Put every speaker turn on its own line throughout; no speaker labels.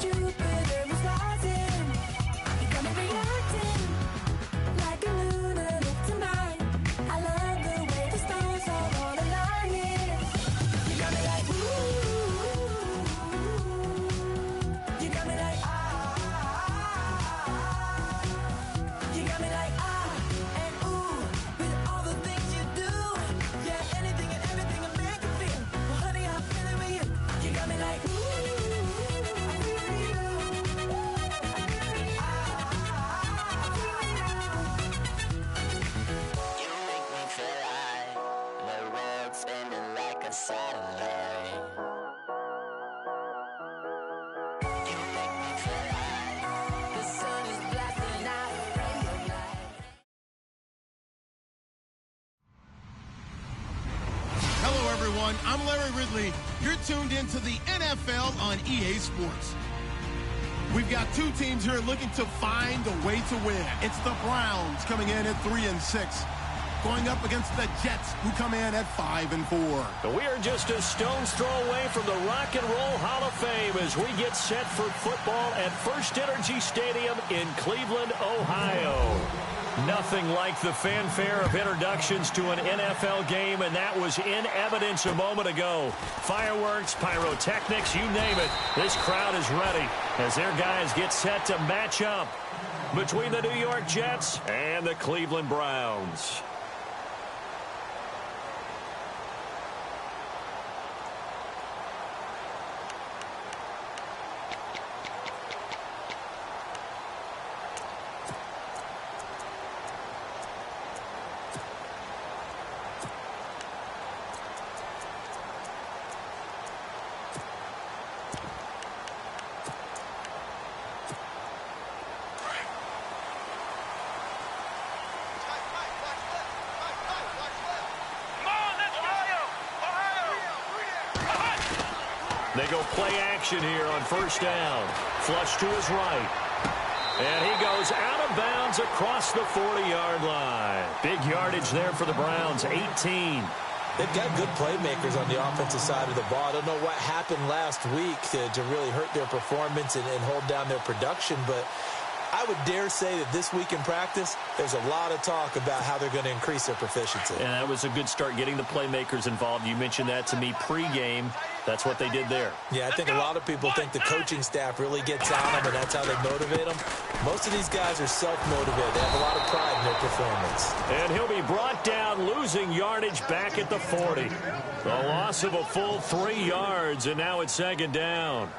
Jupiter was rising. You got me reacting like a lunatic tonight. I love the way the stars are all aligning. You got me like ooh. You got me like you got me like and ooh. With all the things you do, yeah, anything and everything I make you feel. Well, honey, I'm feeling with you. You got me like ooh.
You make me feel like the world's spinning like a satellite. You make me feel like the sun is blasting out a ray of light.
Hello, everyone. I'm Larry Ridley. You're tuned into the NFL on EA Sports. We've got two teams here looking to find a way to win. It's the Browns coming in at 3-6, going up against the Jets, who come in at 5-4.
We are just a stone's throw away from the Rock and Roll Hall of Fame as we get set for football at First Energy Stadium in Cleveland, Ohio. Nothing like the fanfare of introductions to an NFL game, and that was in evidence a moment ago. Fireworks, pyrotechnics, you name it. This crowd is ready as their guys get set to match up between the New York Jets and the Cleveland Browns. They go play action here on first down. Flush to his right. And he goes out of bounds across the 40-yard line. Big yardage there for the Browns, 18.
They've got good playmakers on the offensive side of the ball. I don't know what happened last week to really hurt their performance and hold down their production, but I would dare say that this week in practice, there's a lot of talk about how they're going to increase their proficiency.
And that was a good start, getting the playmakers involved. You mentioned that to me pregame. That's what they did there.
Yeah, I think a lot of people think the coaching staff really gets on them, and that's how they motivate them. Most of these guys are self-motivated. They have a lot of pride in their performance.
And he'll be brought down, losing yardage back at the 40. A loss of a full 3 yards, and now it's second down.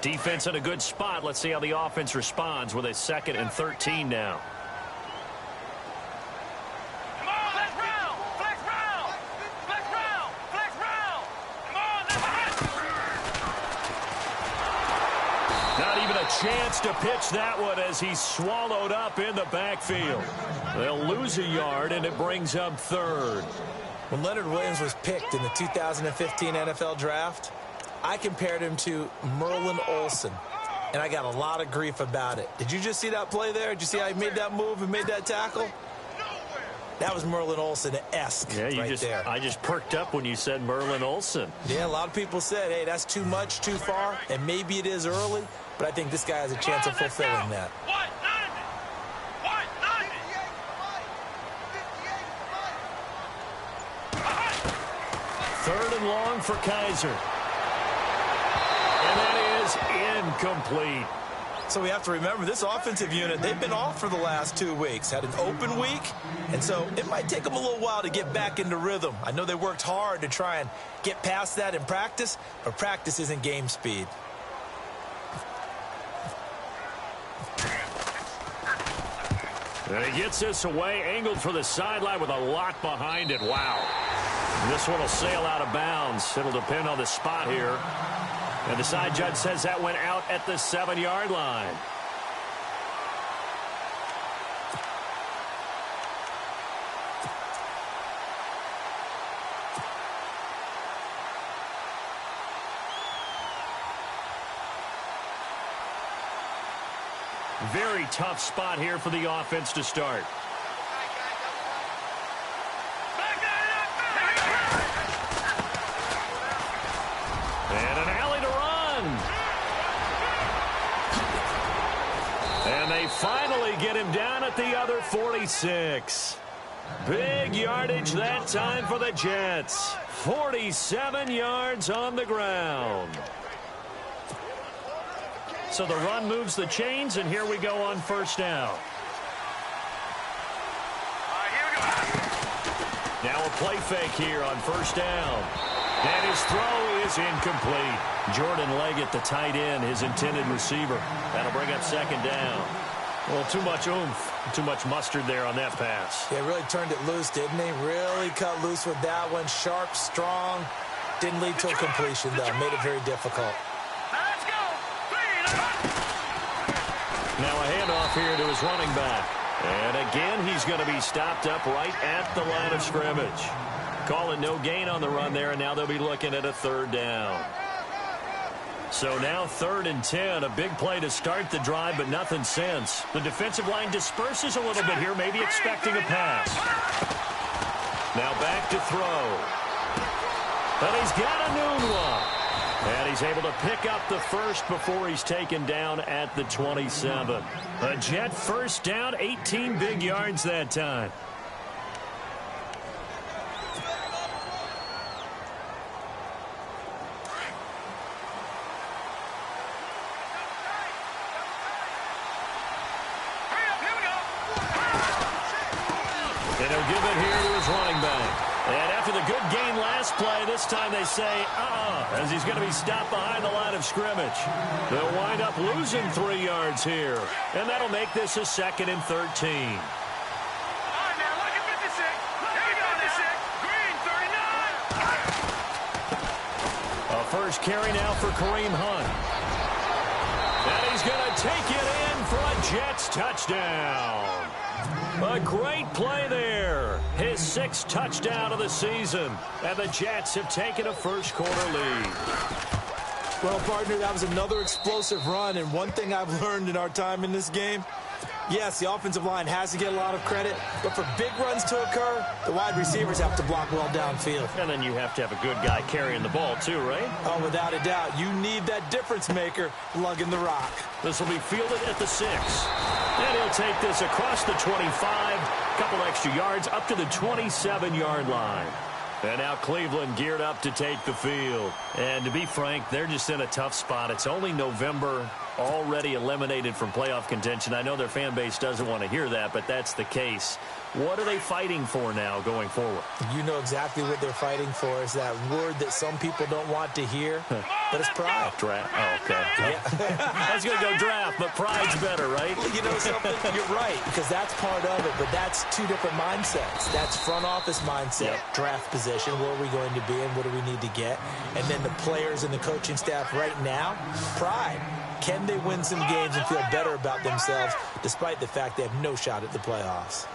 Defense in a good spot. Let's see how the offense responds with a 2nd and 13 now.
Come on, flex round! Flex round! Flex round! Flex round! Come on, let's
Not even a chance to pitch that one as he's swallowed up in the backfield. They'll lose a yard, and it brings up 3rd.
When Leonard Williams was picked in the 2015 NFL Draft, I compared him to Merlin Olsen, and I got a lot of grief about it. Did you just see that play there? Did you see how he made that move and made that tackle? That was Merlin Olsen-esque there.
I just perked up when you said Merlin Olsen.
Yeah, a lot of people said, hey, that's too much, too far, and maybe it is early, but I think this guy has a chance of fulfilling that.
3rd and long for Kaiser. And that is incomplete.
So we have to remember, this offensive unit, they've been off for the last 2 weeks. Had an open week, and so it might take them a little while to get back into rhythm. I know they worked hard to try and get past that in practice, but practice isn't game speed.
And he gets this away, angled for the sideline with a lot behind it. Wow. This one will sail out of bounds. It'll depend on the spot here. And the side judge says that went out at the 7-yard line. Very tough spot here for the offense to start. And an alley to run. And they finally get him down at the other 46. Big yardage that time for the Jets. 47 yards on the ground. So the run moves the chains, and here we go on first down. Now a play fake here on first down. And his throw is incomplete. Jordan Leggett, the tight end, his intended receiver. That'll bring up second down. Well, too much oomph, too much mustard there on that pass.
Yeah, really turned it loose, didn't he? Really cut loose with that one. Sharp, strong. Didn't lead to a completion, though. Made it very difficult.
Now a handoff here to his running back. And again, he's going to be stopped up right at the line of scrimmage. Calling no gain on the run there, and now they'll be looking at a third down. So now 3rd and 10, a big play to start the drive, but nothing since. The defensive line disperses a little bit here, maybe expecting a pass. Now back to throw. But he's got a noon one. And he's able to pick up the first before he's taken down at the 27. A Jet first down, 18 big yards that time. And he'll give it here to his running back. And after the good gain last play, this time they say, as he's going to be stopped behind the line of scrimmage. They'll wind up losing 3 yards here. And that'll make this a 2nd and 13. A first carry now for Kareem Hunt. And he's going to take it in for a Jets touchdown. A great play there. His 6th touchdown of the season. And the Jets have taken a first-quarter lead.
Well, partner, that was another explosive run. And one thing I've learned in our time in this game, yes, the offensive line has to get a lot of credit, but for big runs to occur, the wide receivers have to block well downfield.
And then you have to have a good guy carrying the ball too, right?
Oh, without a doubt. You need that difference maker lugging the rock.
This will be fielded at the 6. And he'll take this across the 25, couple extra yards up to the 27-yard line. And now Cleveland geared up to take the field. And to be frank, they're just in a tough spot. It's only November, already eliminated from playoff contention. I know their fan base doesn't want to hear that, but that's the case. What are they fighting for now going forward?
You know exactly what they're fighting for. Is that word that some people don't want to hear, but it's pride.
Draft. Oh, okay.
Yeah.
I was going to go draft, but pride's better, right?
You know something? You're right, because that's part of it, but that's 2 different mindsets. That's front office mindset, draft position, where are we going to be and what do we need to get? And then the players and the coaching staff right now, pride. Can they win some games and feel better about themselves despite the fact they have no shot at the playoffs?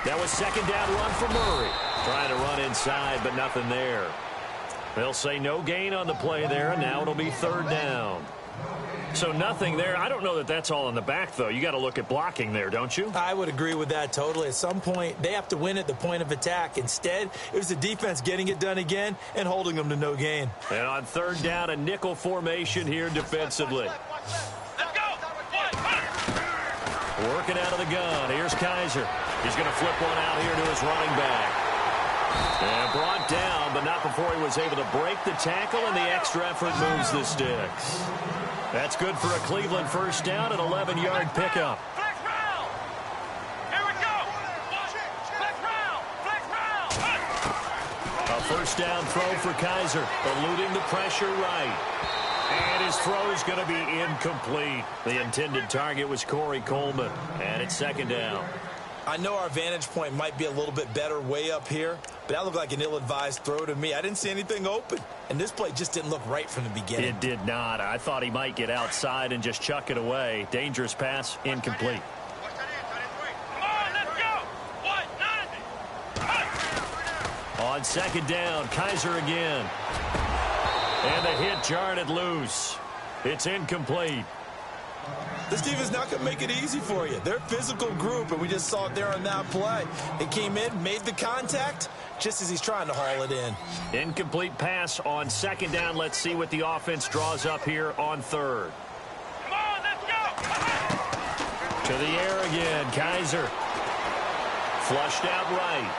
That was 2nd down run for Murray. Trying to run inside, but nothing there. They'll say no gain on the play there, and now it'll be 3rd down. So nothing there. I don't know that that's all in the back, though. You got to look at blocking there, don't you?
I would agree with that totally. At some point, they have to win at the point of attack. Instead, it was the defense getting it done again and holding them to no gain.
And on 3rd down, a nickel formation here defensively. Working out of the gun. Here's Kaiser. He's going to flip one out here to his running back. And brought down, but not before he was able to break the tackle, and the extra effort moves the sticks. That's good for a Cleveland first down, an 11-yard pickup. A first down throw for Kaiser, eluding the pressure right. And his throw is going to be incomplete. The intended target was Corey Coleman, and it's 2nd down.
I know our vantage point might be a little bit better way up here, but that looked like an ill-advised throw to me. I didn't see anything open, and this play just didn't look right from the beginning.
It did not. I thought he might get outside and just chuck it away. Dangerous pass, incomplete. On second down, Kaiser again. And the hit jarred it loose. It's incomplete.
This team is not going to make it easy for you. They're a physical group, and we just saw it there on that play. It came in, made the contact, just as he's trying to haul it in.
Incomplete pass on second down. Let's see what the offense draws up here on third.
Come on, let's go.
To the air again, Kaiser. Flushed out right.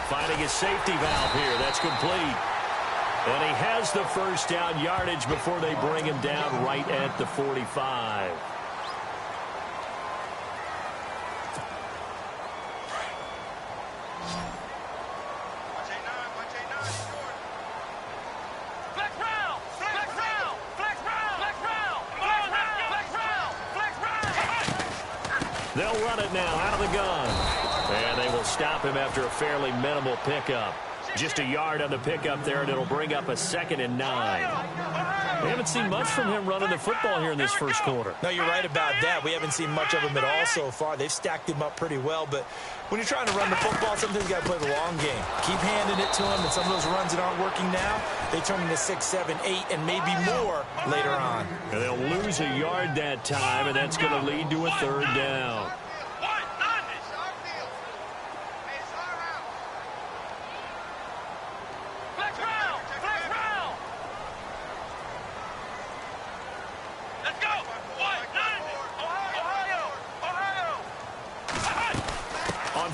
Finding a safety valve here. That's complete. And he has the first down yardage before they bring him down right at the 45.
Flex round, flex round, flex round, flex round, flex round, flex round.
They'll run it now out of the gun. And they will stop him after a fairly minimal pickup. Just a yard on the pickup there, and it'll bring up a 2nd and 9. We haven't seen much from him running the football here in this first quarter.
No, you're right about that. We haven't seen much of him at all so far. They've stacked him up pretty well, but when you're trying to run the football, sometimes you got to play the long game. Keep handing it to him, and some of those runs that aren't working now, they turn into 6, 7, 8, and maybe more later on.
And they'll lose a yard that time, and that's going to lead to a 3rd down.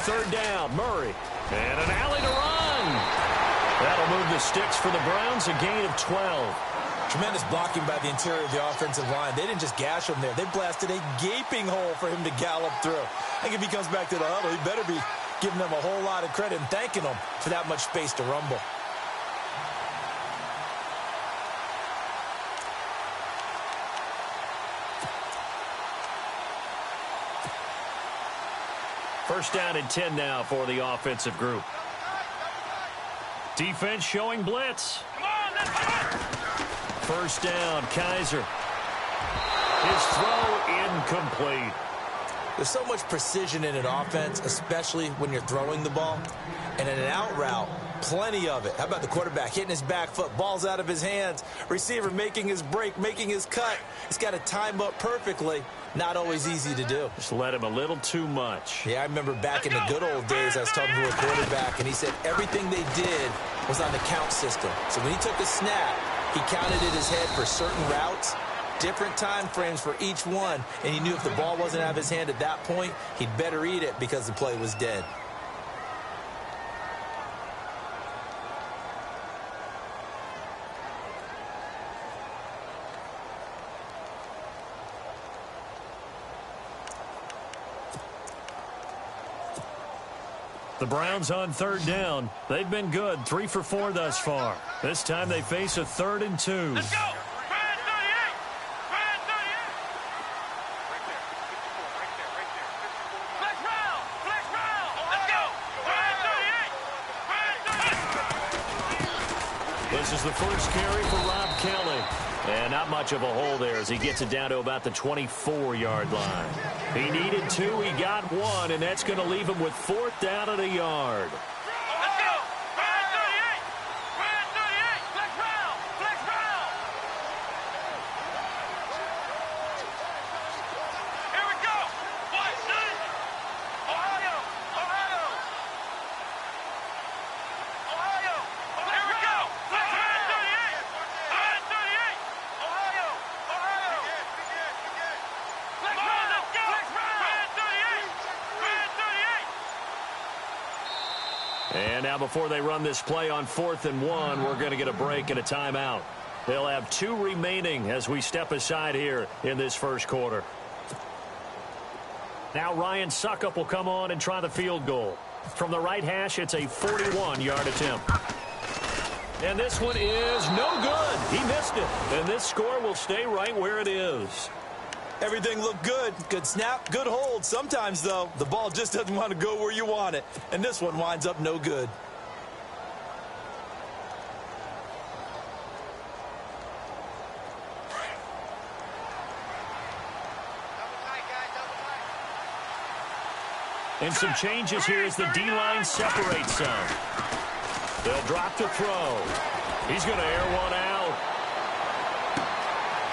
Third down, Murray. And an alley to run. That'll move the sticks for the Browns, a gain of 12.
Tremendous blocking by the interior of the offensive line. They didn't just gash him there. They blasted a gaping hole for him to gallop through. I think if he comes back to the huddle, he better be giving them a whole lot of credit and thanking them for that much space to rumble.
First down and 10 now for the offensive group. Defense showing blitz. First down, Kaiser. His throw incomplete.
There's so much precision in an offense, especially when you're throwing the ball. And in an out route, plenty of it. How about the quarterback hitting his back foot, ball's out of his hands, receiver making his break, making his cut. He's got to time up perfectly. Not always easy to do.
Just let him a little too much.
Yeah, I remember back in the good old days, I was talking to a quarterback, and he said everything they did was on the count system. So when he took the snap, he counted in his head for certain routes, different time frames for each one, and he knew if the ball wasn't out of his hand at that point, he'd better eat it because the play was dead.
The Browns on third down. They've been good, 3 for 4 thus far. This time they face a 3rd and 2.
Let's go. Brand 38. Brand 38. Flex round. Flex round. Let's go. Brand 38. Brand 38.
This is the first carry for Rob Kelly. And not much of a hole there as he gets it down to about the 24-yard line. He needed 2, he got 1, and that's going to leave him with 4th down and a yard.
Let's go. Brand 38. Brand 38. Flex round. Flex round. Here we go. What? Ohio. Ohio. Ohio. Here we go. Flex brand 38. Brand 38. Ohio. Ohio. Flex round. Let's go. Flex round. Brand 38. Brand 38.
And now before they run this play on 4th and 1, we're going to get a break and a timeout. They'll have 2 remaining as we step aside here in this first quarter. Now Ryan Suckup will come on and try the field goal. From the right hash, it's a 41-yard attempt. And this one is no good. He missed it. And this score will stay right where it is.
Everything looked good. Good snap, good hold. Sometimes, though, the ball just doesn't want to go where you want it. And this one winds up no good.
And some changes here as the D-line separates some. They'll drop to throw. He's going to air one out.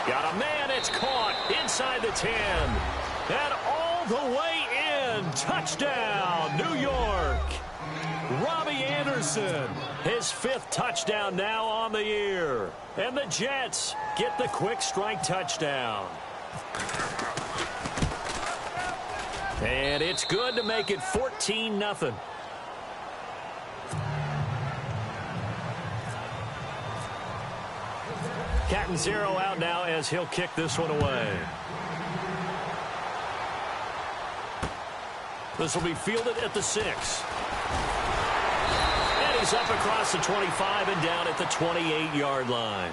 Got a man. It's caught inside the 10. And all the way in. Touchdown, New York. Robbie Anderson, his 5th touchdown now on the year. And the Jets get the quick strike touchdown. And it's good to make it 14-0. Cat and 0 out now as he'll kick this one away. This will be fielded at the 6. And he's up across the 25 and down at the 28-yard line.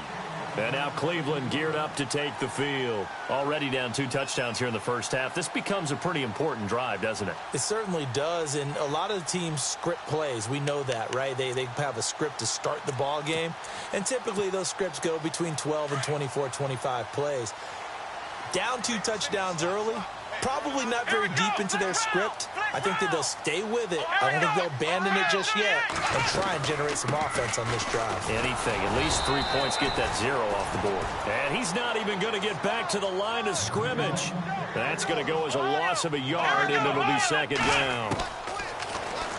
And now Cleveland geared up to take the field. Already down 2 touchdowns here in the first half. This becomes a pretty important drive, doesn't it?
It certainly does, and a lot of the teams script plays. We know that, right? They have a script to start the ball game, and typically those scripts go between 12 and 24, 25 plays. Down 2 touchdowns early, probably not very deep into their script. I think that they'll stay with it. I don't think they'll abandon it just yet and try and generate some offense on this drive.
Anything. At least 3 points, get that 0 off the board. And he's not even going to get back to the line of scrimmage. That's going to go as a loss of a yard, and it'll be 2nd down.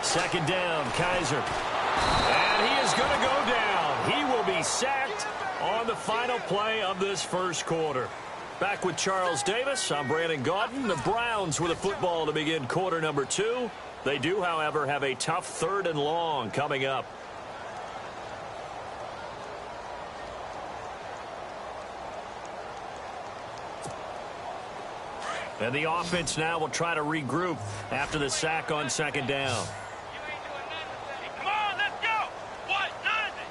2nd down, Kaiser. And he is going to go down. He will be sacked on the final play of this first quarter. Back with Charles Davis, I'm Brandon Gaudin. The Browns with the football to begin quarter number 2. They do, however, have a tough 3rd and long coming up. And the offense now will try to regroup after the sack on 2nd down.
Come on, let's go. What? Nothing.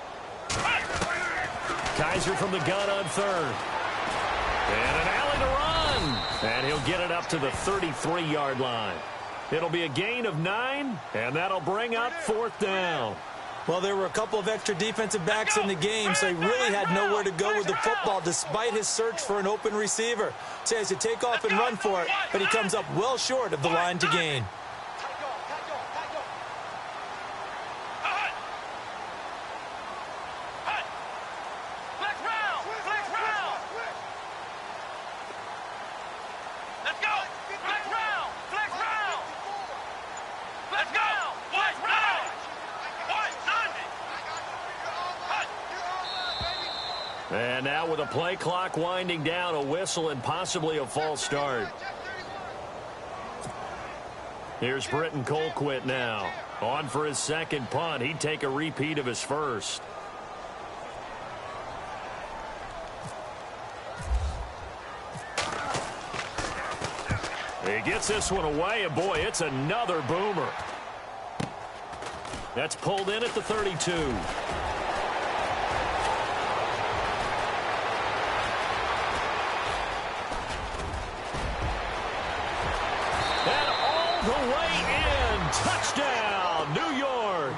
Kaiser from the gun on 3rd. And an alley to run. And he'll get it up to the 33-yard line. It'll be a gain of 9, and that'll bring up 4th down.
Well, there were a couple of extra defensive backs in the game, so he really had nowhere to go with the football despite his search for an open receiver. So he has to take off and run for it, but he comes up well short of the line to gain.
And now with a play clock winding down, a whistle and possibly a false start. Here's Britton Colquitt now. On for his 2nd punt. He'd take a repeat of his first. He gets this one away, and boy, it's another boomer. That's pulled in at the 32. The way in. Touchdown, New York.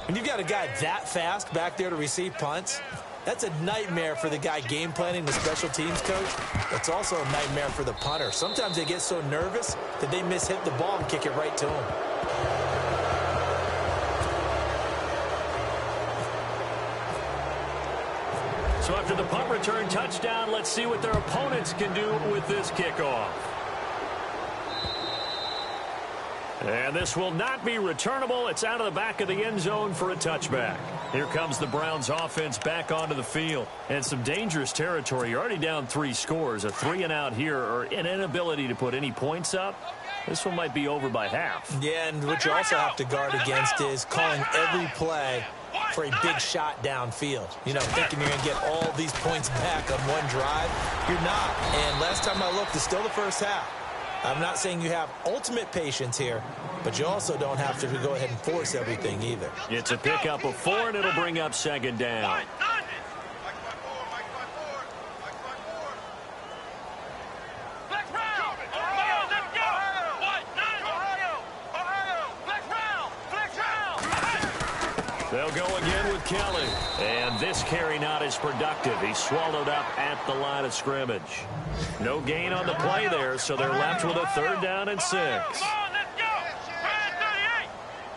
When you've got a guy that fast back there to receive punts, that's a nightmare for the guy game planning, the special teams coach. It's also a nightmare for the punter. Sometimes they get so nervous that they mishit the ball and kick it right to him.
So after the punt return touchdown, let's see what their opponents can do with this kickoff. And this will not be returnable. It's out of the back of the end zone for a touchback. Here comes the Browns offense back onto the field. And some dangerous territory. You're already down 3 scores. A 3-and-out here or an inability to put any points up. This one might be over by half.
Yeah, and what you also have to guard against is calling every play for a big shot downfield. You know, thinking you're going to get all these points back on one drive. You're not. And last time I looked, it's still the first half. I'm not saying you have ultimate patience here, but you also don't have to go ahead and force everything either.
It's a pickup of 4, and it'll bring up 2nd down. They'll go again with Kelly. And this carry not as productive. He's swallowed up at the line of scrimmage. No gain on the play there, so they're left with a 3rd down and 6.
Come on, let's go. Red 38.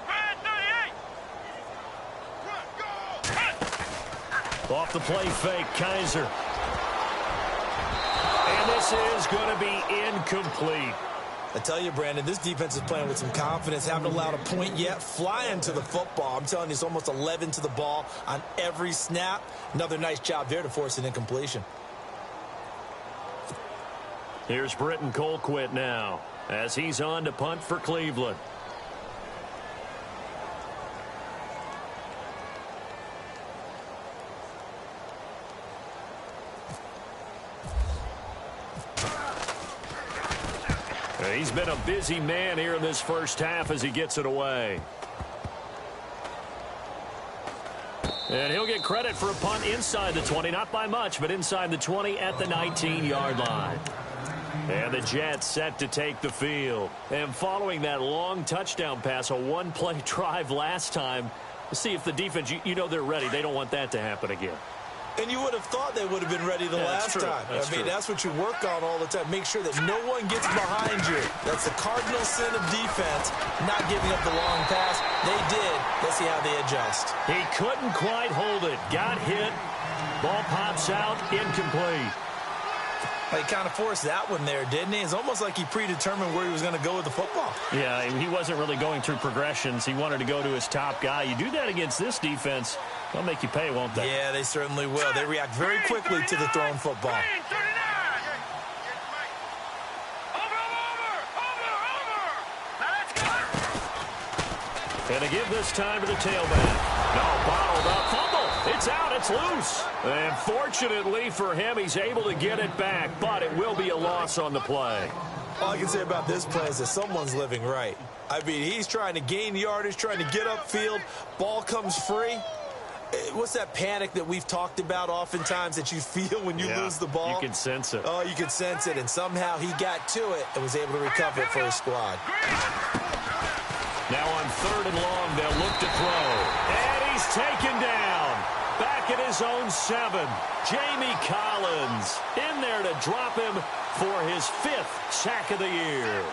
Red 38.
Off the play fake, Kaiser. And this is going to be incomplete.
I tell you, Brandon, this defense is playing with some confidence. Haven't allowed a point yet. Flying to the football. I'm telling you, it's almost 11 to the ball on every snap. Another nice job there to force an incompletion.
Here's Britton Colquitt now as he's on to punt for Cleveland. He's been a busy man here in this first half as he gets it away. And he'll get credit for a punt inside the 20, not by much, but inside the 20 at the 19-yard line. And the Jets set to take the field. And following that long touchdown pass, a one-play drive last time, see if the defense, you know they're ready. They don't want that to happen again.
And you would have thought they would have been ready the last time. That's what you work on all the time. Make sure that no one gets behind you. That's the cardinal sin of defense, not giving up the long pass. They did. Let's see how they adjust.
He couldn't quite hold it. Got hit. Ball pops out. Incomplete.
He kind of forced that one there, didn't he? It's almost like he predetermined where he was going to go with the football.
Yeah, he wasn't really going through progressions. He wanted to go to his top guy. You do that against this defense, they'll make you pay, won't they?
Yeah, they certainly will. They react very quickly to the thrown football.
And to give this time to the tailback. No, bottled up. Fumble. It's out. It's loose. And fortunately for him, he's able to get it back, but it will be a loss on the play.
All I can say about this play is that someone's living right. I mean, he's trying to gain yardage, trying to get upfield. Ball comes free. What's that panic that we've talked about oftentimes that you feel when you lose the ball?
You can sense it.
Oh, you can sense it. And somehow he got to it and was able to recover it for his squad.
Now on 3rd and long, they'll look to throw. And he's taken down. Back at his own 7. Jamie Collins in there to drop him for his 5th sack of the year.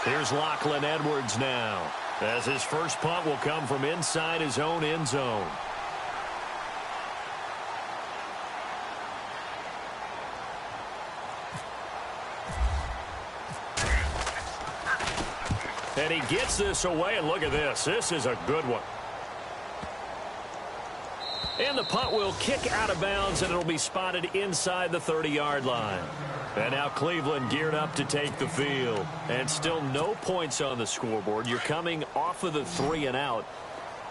Here's Lachlan Edwards now, as his first punt will come from inside his own end zone. And he gets this away, and look at this. This is a good one. And the punt will kick out of bounds, and it'll be spotted inside the 30-yard line. And now Cleveland geared up to take the field. And still no points on the scoreboard. You're coming off of the 3 and out.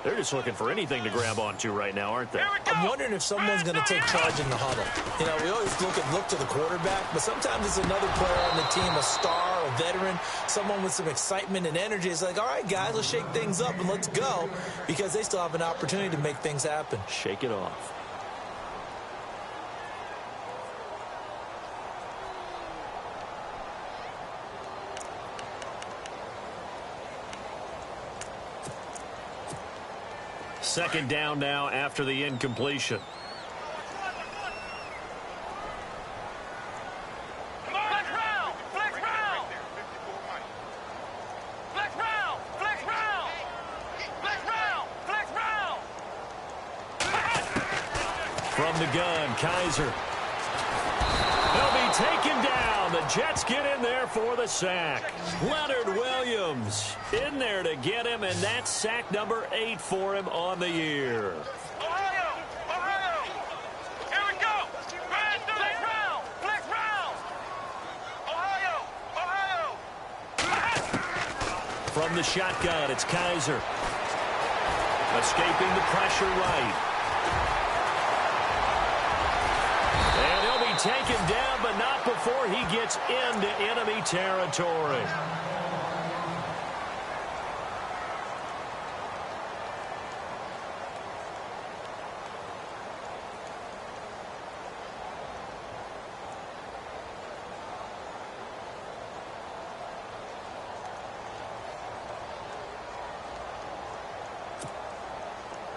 They're just looking for anything to grab onto right now, aren't they?
I'm wondering if someone's going to take charge in the huddle. You know, we always look to the quarterback, but sometimes it's another player on the team, a star, a veteran, someone with some excitement and energy. It's like, all right, guys, let's shake things up and let's go, because they still have an opportunity to make things happen.
Shake it off. Second down now after the incompletion.
Flex round! Flex round! Flex round! Flex round! Flex round! Flex round!
From the gun, Kaiser. They'll be taken down. The Jets get in there for the sack. Leonard Williams in there to get him, and that's sack number 8 for him on the year.
Ohio! Ohio! Here we go! Flex round! Flex round! Ohio! Ohio!
From the shotgun, it's Kaiser. Escaping the pressure right. And he'll be taken down, but not before he gets into enemy territory.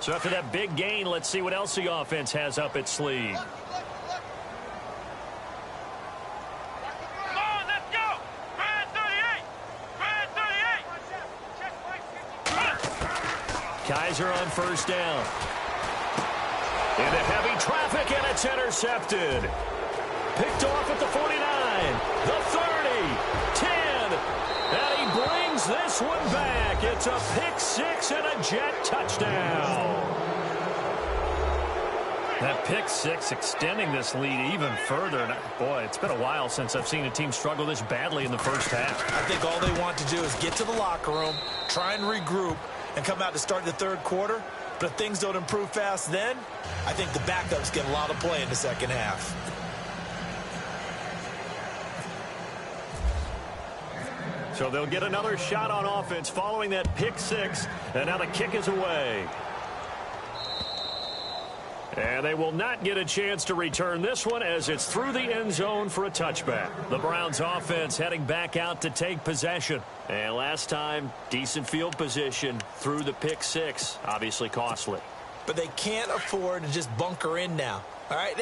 So after that big gain, let's see what else the offense has up its sleeve.
Come on, let's go. Brand 38. Brand 38.
Kaiser on first down. Into heavy traffic, and it's intercepted. Picked off at the 49, the 30, 10, and he brings this one back. It's a pick six and a Jet touchdown. That pick six extending this lead even further. And boy, it's been a while since I've seen a team struggle this badly in the first half.
I think all they want to do is get to the locker room, try and regroup, and come out to start the third quarter. But if things don't improve fast then, I think the backups get a lot of play in the second half.
So they'll get another shot on offense following that pick six. And now the kick is away. And they will not get a chance to return this one as it's through the end zone for a touchback. The Browns offense heading back out to take possession. And last time, decent field position through the pick six. Obviously costly.
But they can't afford to just bunker in now. All right,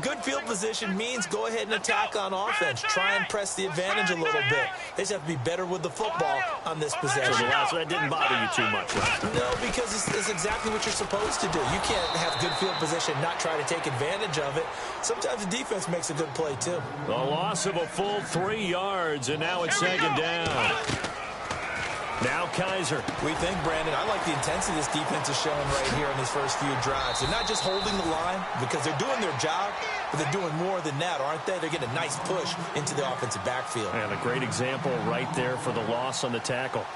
good field position means go ahead and attack on offense. Try and press the advantage a little bit. They just have to be better with the football on this possession.
So that didn't bother you too much, right?
No, because it's exactly what you're supposed to do. You can't have good field position and not try to take advantage of it. Sometimes the defense makes a good play, too.
The loss of a full 3 yards, and now it's second down. Now Kaiser.
We think, Brandon, I like the intensity this defense is showing right here in these first few drives. They're not just holding the line because they're doing their job, but they're doing more than that, aren't they? They're getting a nice push into the offensive backfield.
And a great example right there for the loss on the tackle.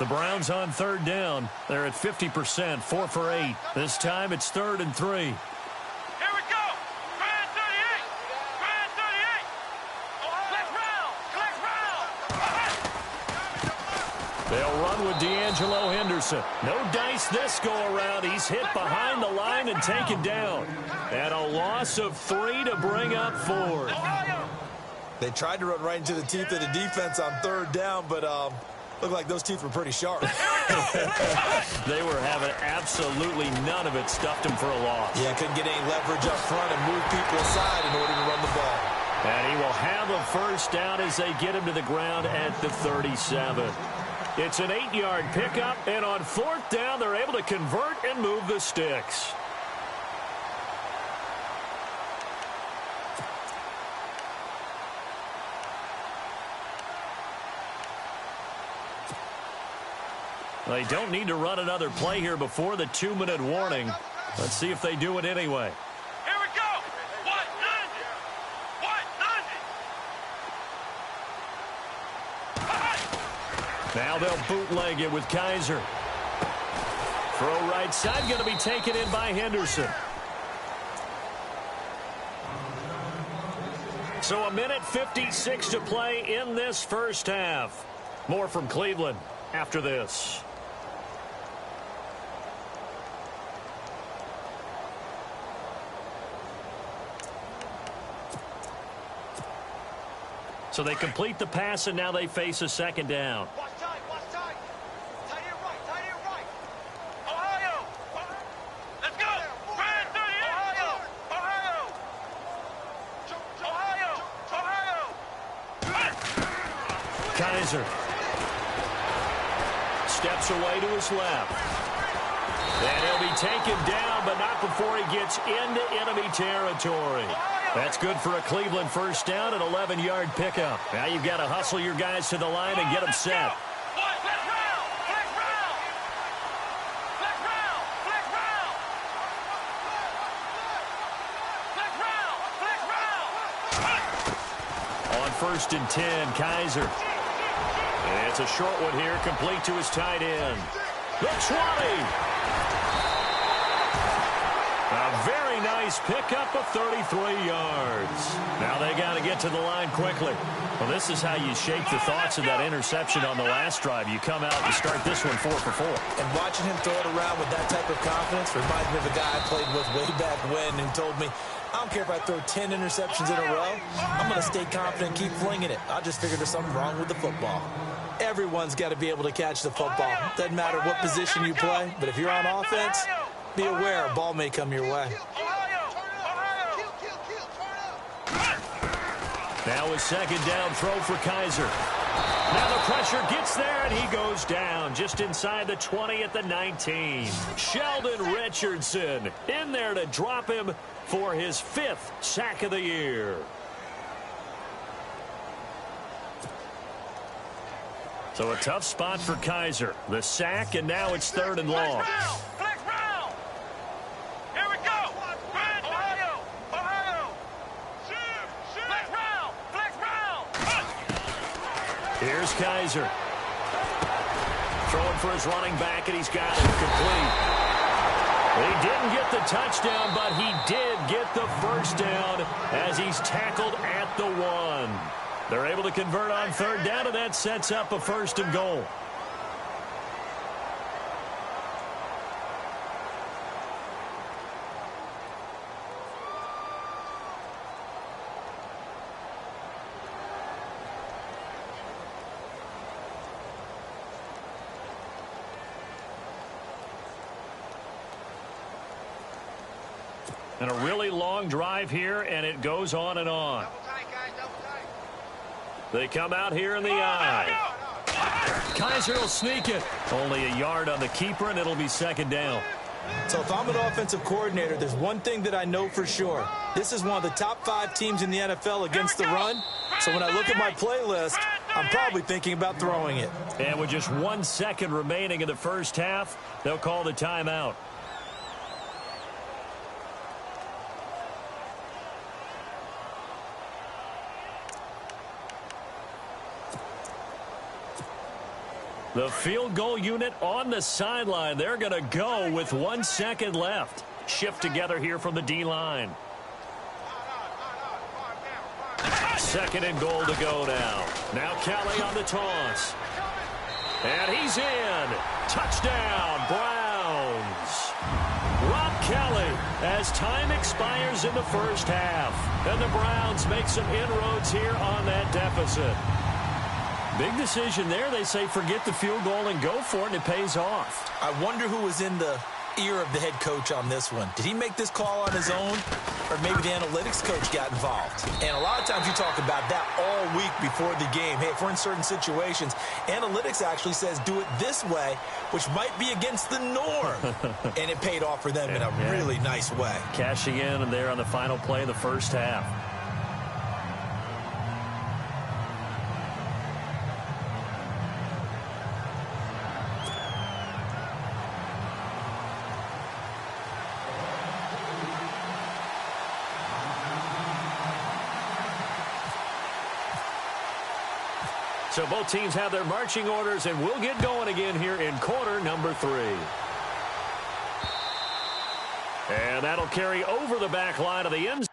The Browns on third down. They're at 50%, 4 for 8. This time it's 3rd and 3.
Here we go. Brand 38. Brand 38. Flex round.
They'll run with D'Angelo Henderson. No dice this go around. He's hit behind the line and taken down. And a loss of 3 to bring up 4.
They tried to run right into the teeth of the defense on third down, but looked like those teeth were pretty sharp.
They were having absolutely none of it. Stuffed him for a loss.
Yeah, couldn't get any leverage up front and move people aside in order to run the ball.
And he will have a first down as they get him to the ground at the 37. It's an 8-yard pickup, and on 4th down, they're able to convert and move the sticks. They don't need to run another play here before the 2-minute warning. Let's see if they do it anyway.
Here we go. 190.
Now they'll bootleg it with Kaiser. Throw right side, going to be taken in by Henderson. So 1:56 to play in this first half. More from Cleveland after this. So they complete the pass, and now they face a second down.
Watch tight. Tight end right. Ohio. Let's go. Brand 38. Ohio.
Kaiser steps away to his left. And he'll be taken down, but not before he gets into enemy territory. That's good for a Cleveland first down, an 11-yard pickup. Now you've got to hustle your guys to the line and get them set. On 1st and 10, Kaiser. And it's a short one here, complete to his tight end. The 20. Very nice pickup of 33 yards. Now they got to get to the line quickly. Well, this is how you shape the thoughts of that interception on the last drive. You come out and start this one 4 for 4.
And watching him throw it around with that type of confidence reminds me of a guy I played with way back when who told me, I don't care if I throw 10 interceptions in a row. I'm going to stay confident and keep flinging it. I just figured there's something wrong with the football. Everyone's got to be able to catch the football. Doesn't matter what position you play, but if you're on offense, be aware a ball may come your way.
Now a second down throw for Kaiser. Now the pressure gets there, and he goes down just inside the 20 at the 19. Sheldon Richardson in there to drop him for his 5th sack of the year. So a tough spot for Kaiser. The sack, and now it's 3rd and long.
Flex round. Here we go. Ohio. Ohio. Flex round. Flex round.
Here's Kaiser. Throwing for his running back, and he's got it complete. He didn't get the touchdown, but he did get the first down as he's tackled at the 1. They're able to convert on 3rd down, and that sets up a 1st and goal. And a really long drive here, and it goes on and on. They come out here in the eye. Kaiser will sneak it. Only a yard on the keeper, and it'll be 2nd down.
So if I'm an offensive coordinator, there's one thing that I know for sure. This is one of the top 5 teams in the NFL against the run. So when I look at my playlist, I'm probably thinking about throwing it.
And with just 1 second remaining in the first half, they'll call the timeout. The field goal unit on the sideline. They're going to go with 1 second left. Shift together here from the D-line. 2nd and goal to go now. Now Kelly on the toss. And he's in. Touchdown, Browns. Rob Kelly as time expires in the first half. And the Browns make some inroads here on that deficit. Big decision there. They say forget the field goal and go for it, and it pays off.
I wonder who was in the ear of the head coach on this one. Did he make this call on his own, or maybe the analytics coach got involved? And a lot of times you talk about that all week before the game. Hey, if we're in certain situations, analytics actually says do it this way, which might be against the norm. And it paid off for them in a really nice way.
Cashing in and there on the final play of the first half. So both teams have their marching orders, and we'll get going again here in quarter number 3. And that'll carry over the back line of the end zone.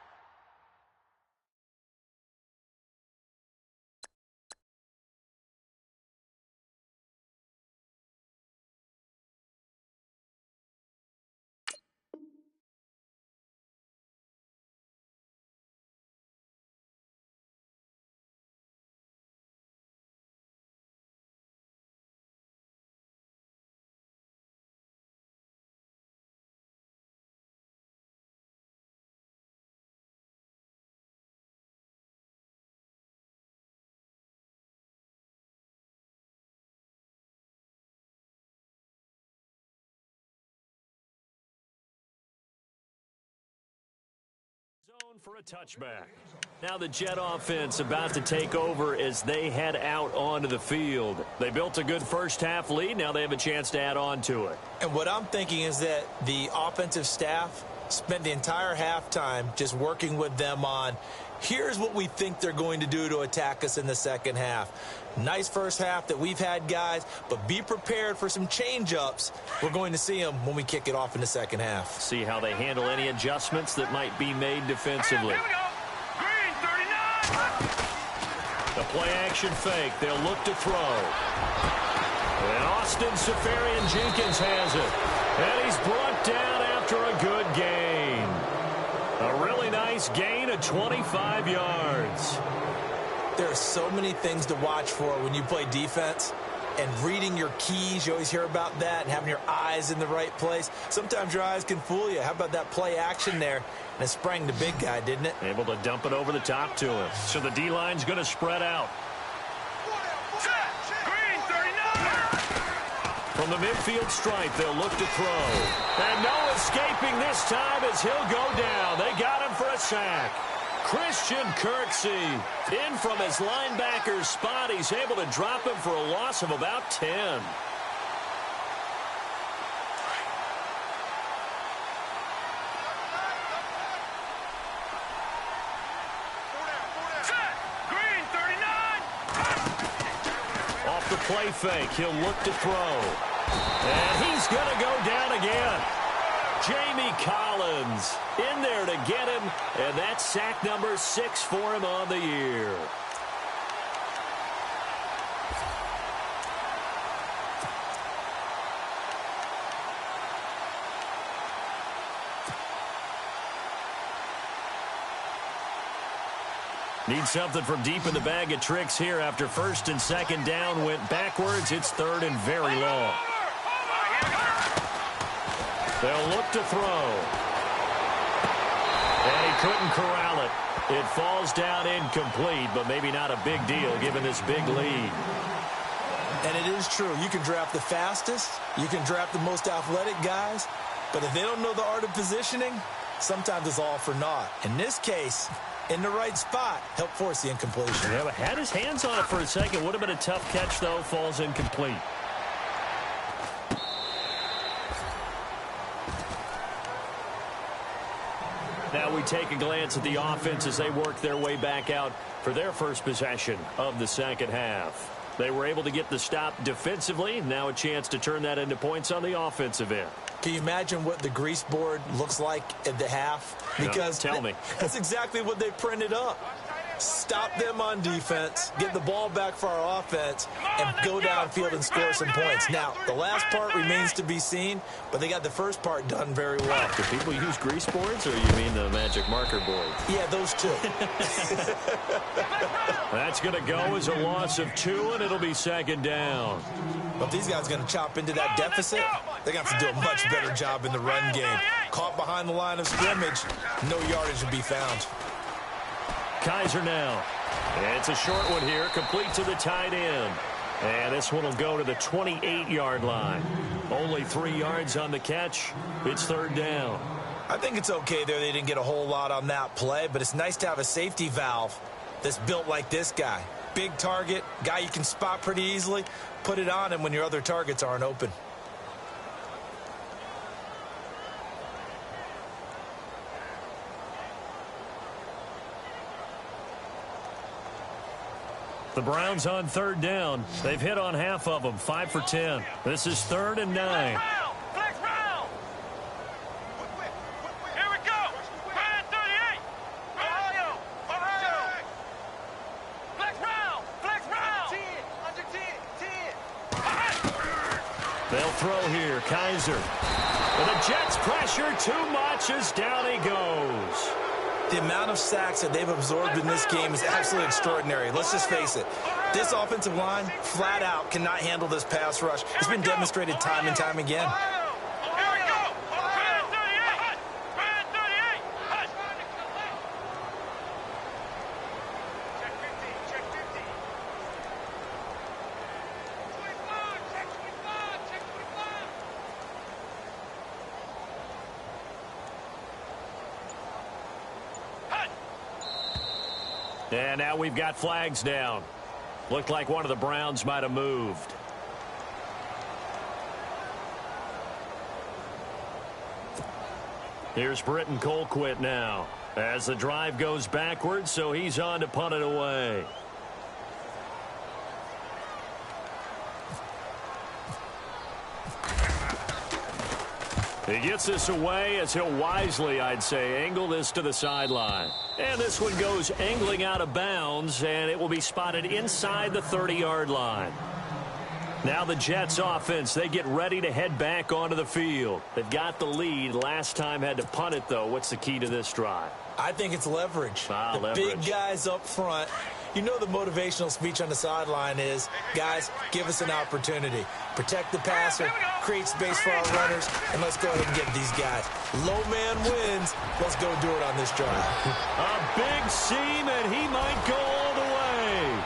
Zone for a touchback. Now the Jet offense about to take over as they head out onto the field. They built a good first half lead. Now they have a chance to add on to it.
And what I'm thinking is that the offensive staff spent the entire halftime just working with them on, here's what we think they're going to do to attack us in the second half. Nice first half that we've had, guys, but be prepared for some change-ups. We're going to see them when we kick it off in the second half.
See how they handle any adjustments that might be made defensively.
Here we go. Green 39.
The play-action fake. They'll look to throw. And Austin Safarian-Jenkins has it. And he's brought down after a good gain. A really nice gain of 25 yards.
There are so many things to watch for when you play defense. And reading your keys, you always hear about that, and having your eyes in the right place. Sometimes your eyes can fool you. How about that play action there? And it sprang the big guy, didn't it?
Able to dump it over the top to him. So the D-line's going to spread out.
Green 39.
From the midfield stripe, they'll look to throw. And no escaping this time as he'll go down. They got him for a sack. Christian Kirksey in from his linebacker's spot. He's able to drop him for a loss of about 10.
Green 39.
Off the play fake, he'll look to throw. And he's going to go down again. Jamie Collins in there to get him, and that's sack number 6 for him on the year. Need something from deep in the bag of tricks here after first and second down went backwards. It's third and very long. They'll look to throw. And he couldn't corral it. It falls down incomplete, but maybe not a big deal given this big lead.
And it is true. You can draft the fastest. You can draft the most athletic guys. But if they don't know the art of positioning, sometimes it's all for naught. In this case, in the right spot, help force the incompletion.
Yeah, but had his hands on it for a second. Would have been a tough catch, though. Falls incomplete. Now we take a glance at the offense as they work their way back out for their first possession of the second half. They were able to get the stop defensively. Now a chance to turn that into points on the offensive end.
Can you imagine what the grease board looks like at the half? Because
no, tell me.
That's exactly what they printed up. Stop them on defense, get the ball back for our offense, and go downfield and score some points. Now, the last part remains to be seen, but they got the first part done very well.
Do people use grease boards, or you mean the magic marker board?
Yeah, those two.
That's going to go as a loss of 2, and it'll be second down.
But these guys are going to chop into that deficit. They're going to have to do a much better job in the run game. Caught behind the line of scrimmage, no yardage to be found.
Kaiser now. And it's a short one here, complete to the tight end. And this one will go to the 28-yard line. Only 3 yards on the catch. It's third down.
I think it's okay there. They didn't get a whole lot on that play, but it's nice to have a safety valve that's built like this guy. Big target, guy you can spot pretty easily. Put it on him when your other targets aren't open.
The Browns on third down. They've hit on half of them, 5 for 10. This is 3rd and 9.
Flex round. Here we go. Brand 38. Ohio. Flex round. Flex round. 10. Under 10. 10.
They'll throw here. Kaiser. And the Jets pressure too much as down he goes.
The amount of sacks that they've absorbed in this game is absolutely extraordinary. Let's just face it. This offensive line, flat out, cannot handle this pass rush. It's been demonstrated time and time again.
Here we go. Brand 38. Brand 38. Check 15. Check 15. 25. Check 25. Check 25.
And now we've got flags down. Looked like one of the Browns might have moved. Here's Britton Colquitt now as the drive goes backwards, so he's on to punt it away. He gets this away as he'll wisely, I'd say, angle this to the sideline. And this one goes angling out of bounds, and it will be spotted inside the 30-yard line. Now the Jets offense, they get ready to head back onto the field. They've got the lead. Last time had to punt it, though. What's the key to this drive?
I think it's leverage.
Leverage.
Big guys up front. You know the motivational speech on the sideline is, guys, give us an opportunity. Protect the passer, create space for our runners, and let's go ahead and get these guys. Low man wins. Let's go do it on this drive.
A big seam, and he might go all the way.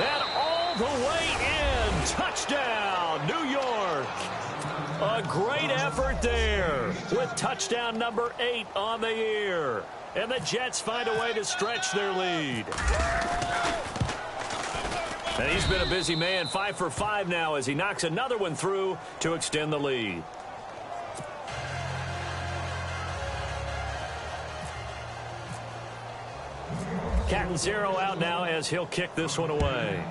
And all the way in. Touchdown, New York. A great effort there with touchdown number 8 on the year. And the Jets find a way to stretch their lead. And he's been a busy man, 5 for 5 now as he knocks another one through to extend the lead. Cat and zero out now as he'll kick this one away.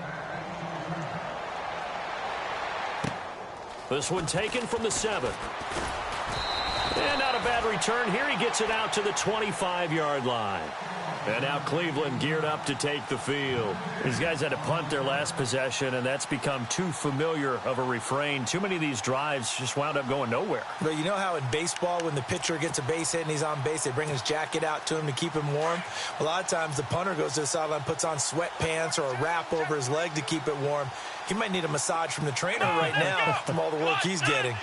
This one taken from the 7. And not a bad return here. He gets it out to the 25-yard line. And now Cleveland geared up to take the field. These guys had to punt their last possession, and that's become too familiar of a refrain. Too many of these drives just wound up going nowhere.
But you know how in baseball, when the pitcher gets a base hit and he's on base, they bring his jacket out to him to keep him warm? A lot of times the punter goes to the sideline, puts on sweatpants or a wrap over his leg to keep it warm. He might need a massage from the trainer right now from all the work he's getting.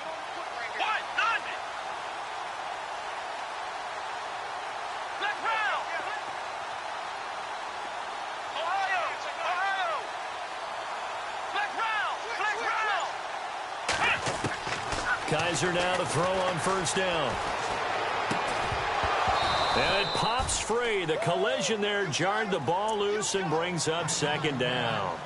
Kaiser now to throw on first down. And it pops free. The collision there jarred the ball loose and brings up second down.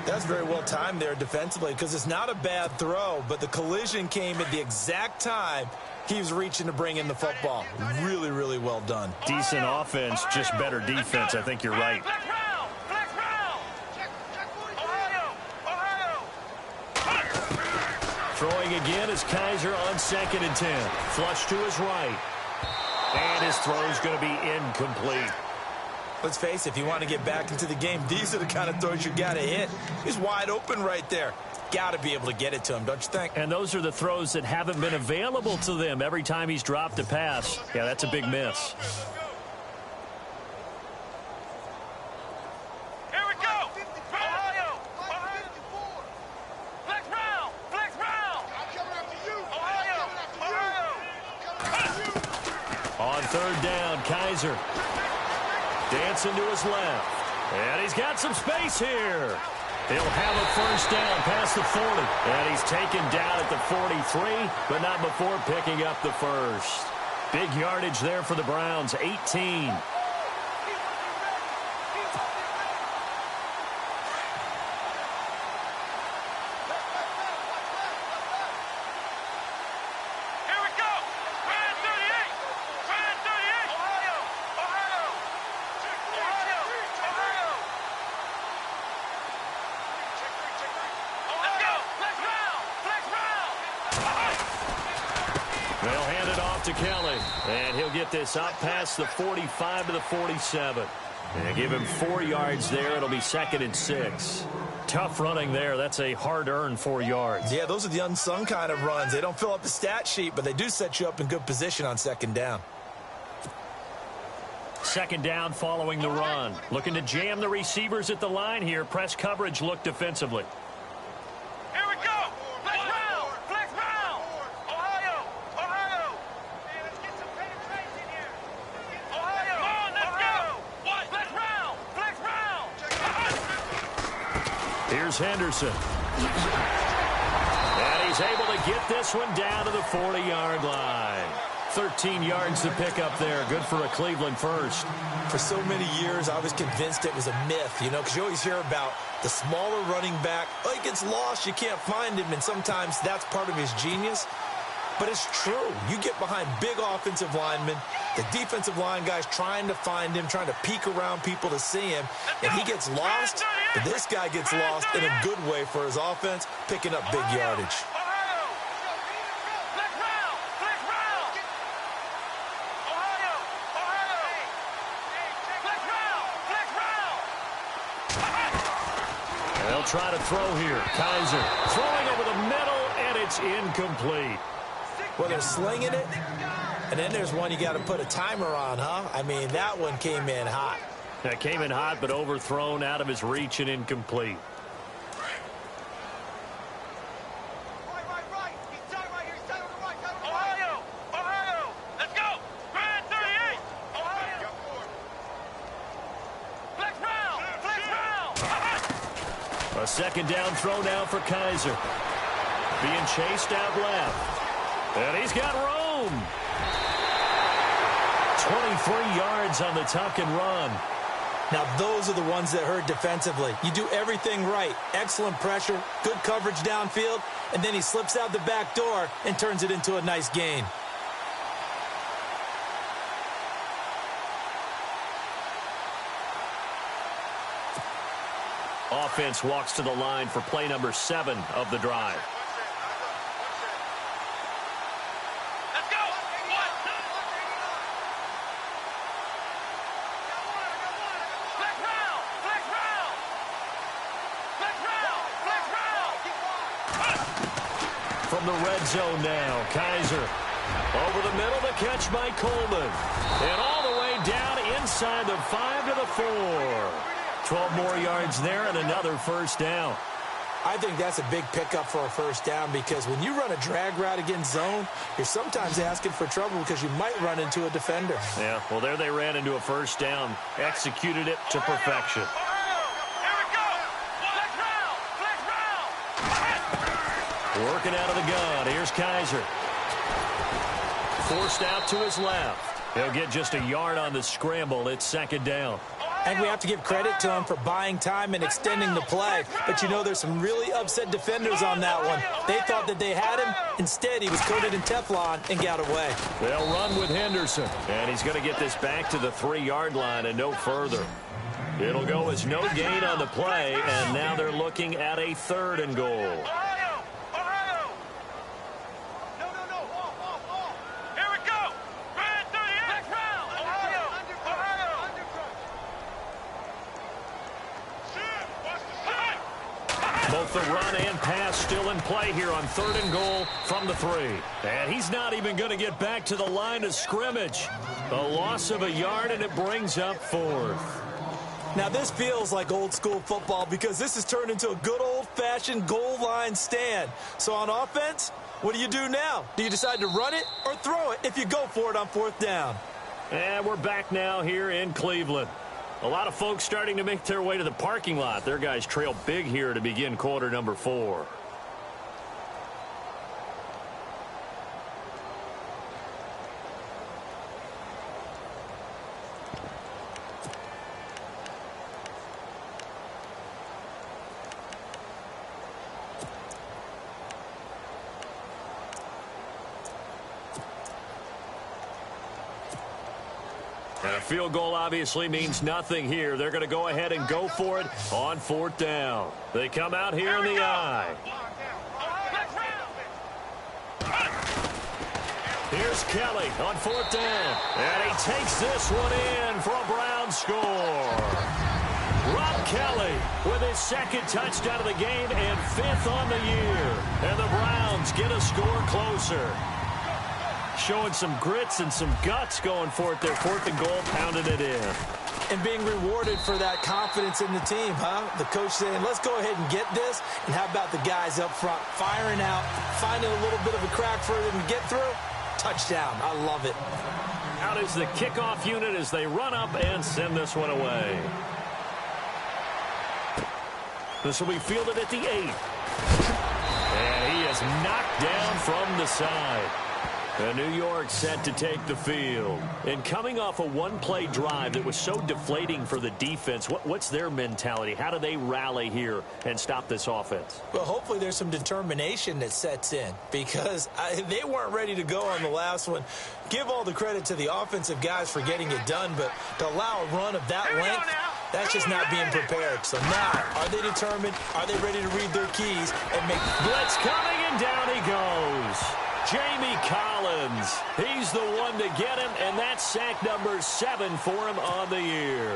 That's very well timed there defensively because it's not a bad throw, but the collision came at the exact time he was reaching to bring in the football. Really, really well done.
Decent offense, just better defense. I think you're right. Throwing again is Kaiser on 2nd and 10. Flush to his right. And his throw is going to be incomplete.
Let's face it, if you want to get back into the game, these are the kind of throws you got to hit. He's wide open right there. Got to be able to get it to him, don't you think?
And those are the throws that haven't been available to them every time he's dropped a pass. Yeah, that's a big miss. On 3rd down, Kaiser dancing to his left. And he's got some space here. He'll have a first down past the 40. And he's taken down at the 43, but not before picking up the first. Big yardage there for the Browns, 18. They'll hand it off to Kelly, and he'll get this up past the 45 to the 47. And give him 4 yards there. It'll be 2nd and 6. Tough running there. That's a hard-earned 4 yards.
Yeah, those are the unsung kind of runs. They don't fill up the stat sheet, but they do set you up in good position on 2nd down.
2nd down following the run. Looking to jam the receivers at the line here. Press coverage look defensively. Here's Henderson. And he's able to get this one down to the 40-yard line. 13 yards to pick up there. Good for a Cleveland first.
For so many years, I was convinced it was a myth, you know, because you always hear about the smaller running back. Oh, he gets lost, you can't find him, and sometimes that's part of his genius. but it's true. You get behind big offensive linemen, the defensive line guys trying to find him, trying to peek around people to see him, and he gets lost, but this guy gets lost in a good way for his offense, picking up big yardage.
They'll try to throw here. Kaiser throwing over the middle, and it's incomplete.
Well, they're slinging it, and then there's one you got to put a timer on, huh? I mean, that one came in hot.
That came in hot, but overthrown, out of his reach, and incomplete. A second down throw now for Kaiser. Being chased out left. And he's got room. 23 yards on the tuck and run.
Now, those are the ones that hurt defensively. You do everything right. Excellent pressure, good coverage downfield, and then he slips out the back door and turns it into a nice gain.
Offense walks to the line for play number 7 of the drive.
Let's go. Flex round. Flex round. Flex round. Flex round.
From the red zone now, Kaiser over the middle, the catch by Coleman. And all the way down inside the 5 to the 4. 12 more yards there and another first down.
I think that's a big pickup for a first down because when you run a drag route against zone, you're sometimes asking for trouble because you might run into a defender.
Yeah, well, there they ran into a first down, executed it to perfection.
Here we go. Flex round. Flex round.
Working out of the gun. Here's Kaiser. Forced out to his left. He'll get just a yard on the scramble. It's second down.
And we have to give credit to him for buying time and extending the play. But, you know, there's some really upset defenders on that one. They thought that they had him. Instead, he was coated in Teflon and got away.
They'll run with Henderson. And he's going to get this back to the 3-yard line and no further. It'll go as no gain on the play, and now they're looking at a 3rd and goal.
Ohio. No. Off. Here we go. Red 38. Flex round. Ohio.
Both the run and pass still in play here on 3rd and goal from the 3. And he's not even going to get back to the line of scrimmage. A loss of a yard, and it brings up 4th.
Now, this feels like old-school football because this has turned into a good old-fashioned goal line stand. So on offense, what do you do now? Do you decide to run it or throw it if you go for it on 4th down?
And we're back now here in Cleveland. A lot of folks starting to make their way to the parking lot. Their guys trail big here to begin quarter number 4. And a field goal obviously means nothing here. They're going to go ahead and go for it on 4th down. They come out here in the eye. Here's Kelly on 4th down. And he takes this one in for a Brown score. Rob Kelly with his 2nd touchdown of the game and 5th on the year. And the Browns get a score closer. Showing some grits and some guts going for it there. 4th and goal, pounding it in.
And being rewarded for that confidence in the team, huh? The coach saying, let's go ahead and get this. And how about the guys up front firing out, finding a little bit of a crack for them to get through? Touchdown. I love it.
Out is the kickoff unit as they run up and send this one away. This will be fielded at the 8. And he is knocked down from the side. And New York set to take the field. And coming off a one-play drive that was so deflating for the defense, what's their mentality? How do they rally here and stop this offense?
Well, hopefully there's some determination that sets in because they weren't ready to go on the last one. Give all the credit to the offensive guys for getting it done, but to allow a run of that length, that's just not being prepared. So now, are they determined? Are they ready to read their keys and make...
Blitz coming, and down he goes. Jamie Collins. He's the one to get him, and that's sack number 7 for him on the year.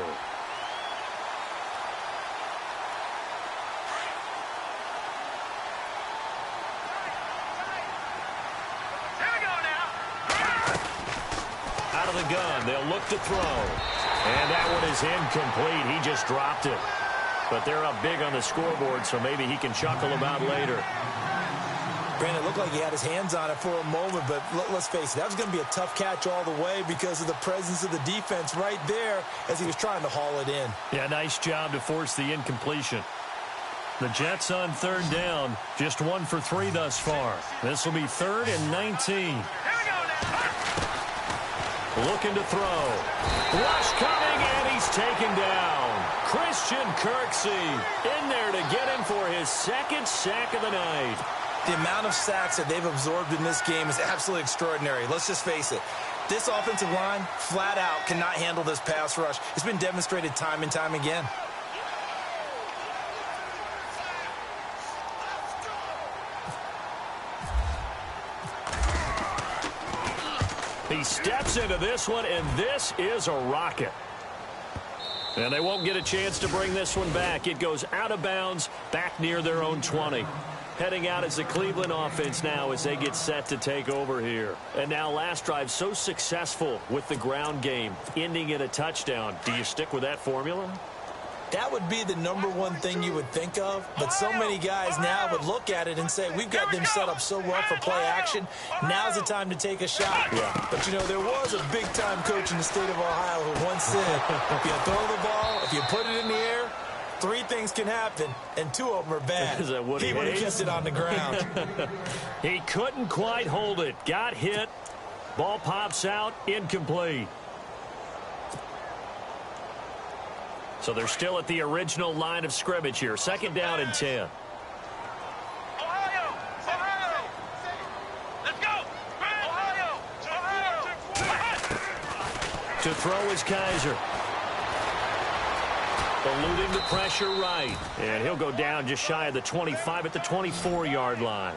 Here we go now.
Out of the gun, they'll look to throw. And that one is incomplete. He just dropped it. But they're up big on the scoreboard, so maybe he can chuckle about later.
Brandon, it looked like he had his hands on it for a moment, but let's face it, that was going to be a tough catch all the way because of the presence of the defense right there as he was trying to haul it in.
Yeah, nice job to force the incompletion. The Jets on 3rd down, just 1 for 3 thus far. This will be 3rd and 19.
Here we go now.
Looking to throw. Rush coming, and he's taken down. Christian Kirksey in there to get him for his 2nd sack of the night.
The amount of sacks that they've absorbed in this game is absolutely extraordinary. Let's just face it. This offensive line, flat out, cannot handle this pass rush. It's been demonstrated time and time again.
He steps into this one, and this is a rocket. And they won't get a chance to bring this one back. It goes out of bounds, back near their own 20. Heading out as the Cleveland offense now as they get set to take over here. And now last drive so successful with the ground game, ending in a touchdown. Do you stick with that formula?
That would be the #1 thing you would think of, but so many guys now would look at it and say, we've got them set up so well for play action, now's the time to take a shot.
Yeah.
But, you know, there was a big-time coach in the state of Ohio who once said, if you throw the ball, if you put it in the air, 3 things can happen, and 2 of them are bad.
Is that Woody
He would have
Hayes?
kept it on the ground.
He couldn't quite hold it. Got hit. Ball pops out. Incomplete. So they're still at the original line of scrimmage here. 2nd down and 10.
Ohio! Ohio! Let's go! Ohio!
To throw is Kaiser. Eluding the pressure right. And he'll go down just shy of the 25 at the 24-yard line.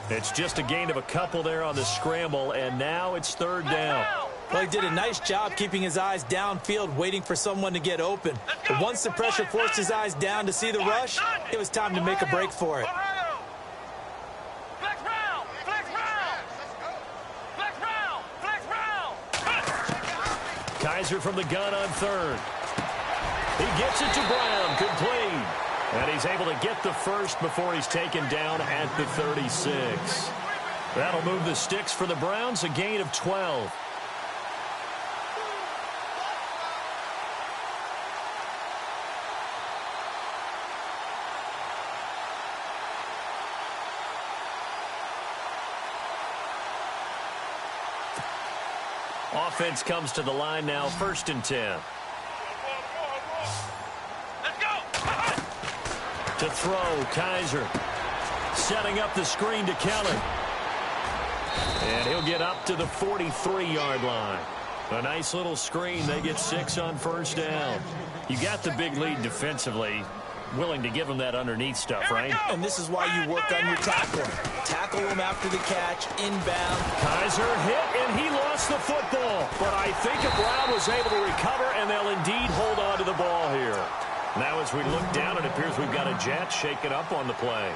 It's just a gain of a couple there on the scramble, and now it's 3rd down.
Well, he did a nice job keeping his eyes downfield, waiting for someone to get open. But once the pressure forced his eyes down to see the rush, it was time to make a break for it.
Ohio! Flex round! Flex round! Flex round! Flex round!
Kaiser from the gun on 3rd. He gets it to Brown, complete. And he's able to get the first before he's taken down at the 36. That'll move the sticks for the Browns, a gain of 12. Offense comes to the line now, 1st and 10.
Let's go!
To throw, Kaiser. Setting up the screen to Kelly. And he'll get up to the 43-yard line. A nice little screen. They get 6 on 1st down. You got the big lead defensively. Willing to give him that underneath stuff, right?
And this is why you work on your tackling. Tackle him after the catch, inbound.
Kaiser hit, and he lost the football. But I think Brown was able to recover, and they'll indeed hold on to the ball here. Now as we look down, it appears we've got a Jet shaking up on the play.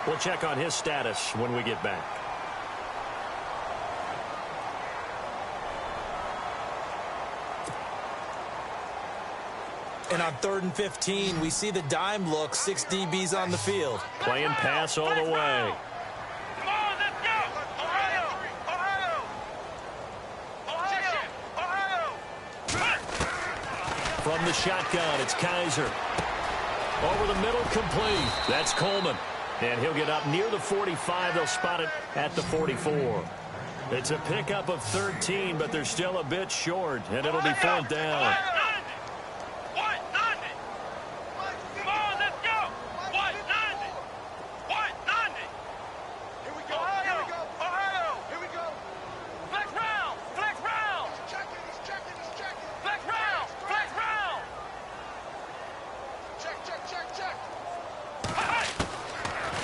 We'll check on his status when we get back.
And on 3rd and 15, we see the dime look, 6 DBs on the field.
Playing pass all the way.
Come on, let's go! Ohio! Ohio! Ohio! Ohio!
From the shotgun, it's Kaiser. Over the middle, complete. That's Coleman. And he'll get up near the 45. They'll spot it at the 44. It's a pickup of 13, but they're still a bit short, and it'll be 4th down.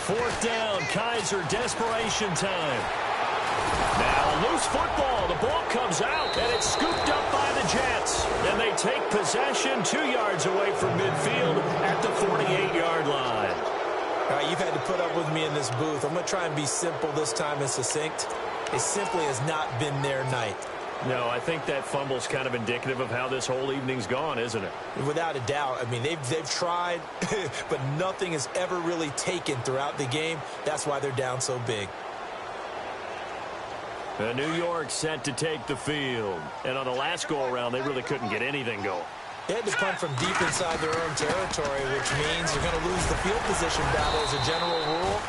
Fourth down, Kaiser, desperation time. Now loose football. The ball comes out, and it's scooped up by the Jets. And they take possession 2 yards away from midfield at the 48-yard line.
All right, you've had to put up with me in this booth. I'm going to try and be simple this time and succinct. It simply has not been their night.
No, I think that fumble's kind of indicative of how this whole evening's gone, isn't it?
Without a doubt. I mean, they've tried, but nothing has ever really taken throughout the game. That's why they're down so big.
New York set to take the field. And on the last go-around, they really couldn't get anything going.
They had to punt from deep inside their own territory, which means you're going to lose the field position battle as a general rule.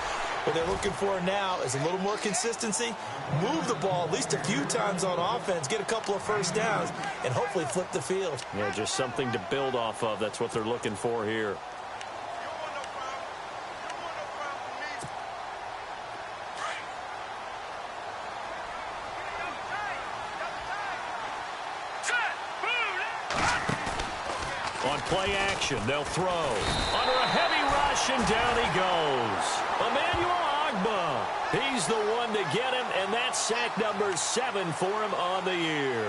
What they're looking for now is a little more consistency, move the ball at least a few times on offense, get a couple of first downs, and hopefully flip the field.
Yeah, just something to build off of. That's what they're looking for here. On play action, they'll throw. Under a heavy rush, and down he goes. Emmanuel Ogbah. He's the one to get him, and that's sack number 7 for him on the year.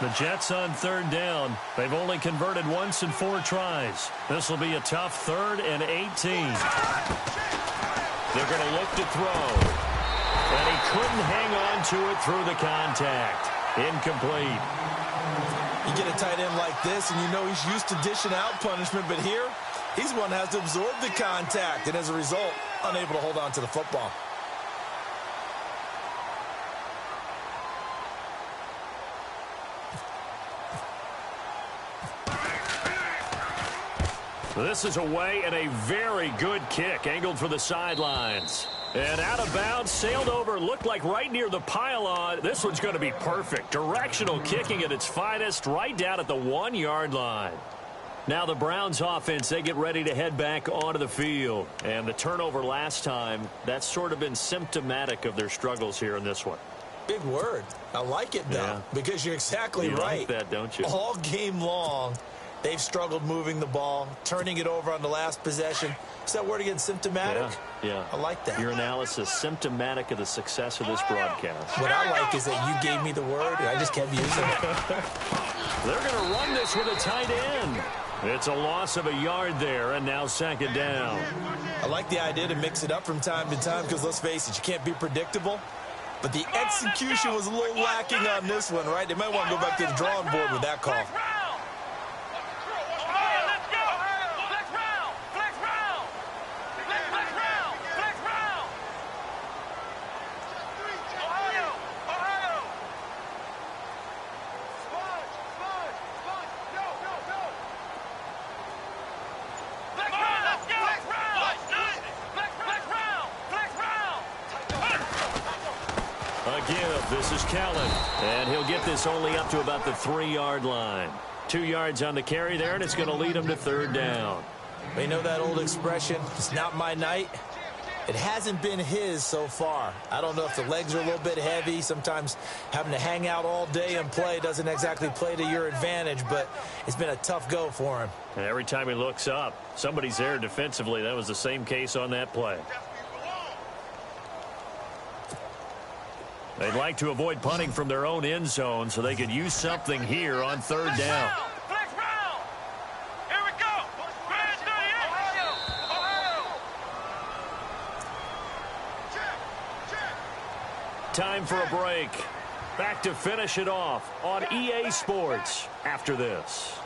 The Jets on 3rd down. They've only converted once in 4 tries. This will be a tough 3rd and 18. They're going to look to throw. And he couldn't hang on to it through the contact. Incomplete.
You get a tight end like this, and you know he's used to dishing out punishment, but here, he's one that has to absorb the contact, and as a result, unable to hold on to the football.
This is away, and a very good kick angled for the sidelines. And out of bounds, sailed over, looked like right near the pylon. This one's going to be perfect. Directional kicking at its finest, right down at the 1-yard line. Now the Browns offense, they get ready to head back onto the field. And the turnover last time, that's sort of been symptomatic of their struggles here in this one.
Big word. I like it, though, because you're exactly
you
right.
Like that, don't you?
All game long, they've struggled moving the ball, turning it over on the last possession. Is that word again, symptomatic?
Yeah.
I like that.
Your analysis, symptomatic of the success of this broadcast.
What I like is that you gave me the word, and I just kept using it.
They're going to run this with a tight end. It's a loss of a yard there, and now 2nd down.
I like the idea to mix it up from time to time because, let's face it, you can't be predictable. But the execution was a little lacking on this one, right? They might want to go back to the drawing board with that call.
This is Kellen, and he'll get this only up to about the 3-yard line. 2 yards on the carry there, and it's going to lead him to 3rd down.
You know that old expression, it's not my night? It hasn't been his so far. I don't know if the legs are a little bit heavy. Sometimes having to hang out all day and play doesn't exactly play to your advantage, but it's been a tough go for him.
And every time he looks up, somebody's there defensively. That was the same case on that play. They'd like to avoid punting from their own end zone so they could use something here on 3rd down.
Flex round. Here we go. Grand 38. Ohio.
Time for a break. Back to finish it off on EA Sports after this.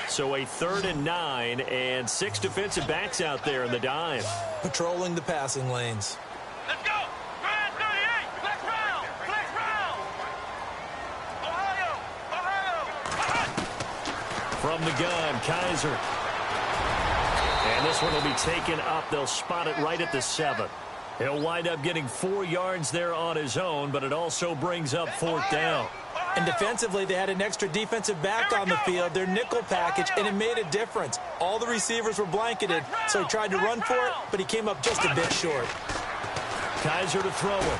So a 3rd and 9 and 6 defensive backs out there in the dime.
Patrolling the passing lanes.
Let's go. Grand 38. Flex round. Flex round.
From the gun, Kaiser. And this one will be taken up. They'll spot it right at the 7. He'll wind up getting 4 yards there on his own, but it also brings up 4th down.
And defensively, they had an extra defensive back on the field, their nickel package, and it made a difference. All the receivers were blanketed, so he tried to run for it, but he came up just a bit short.
Kaiser to throw it.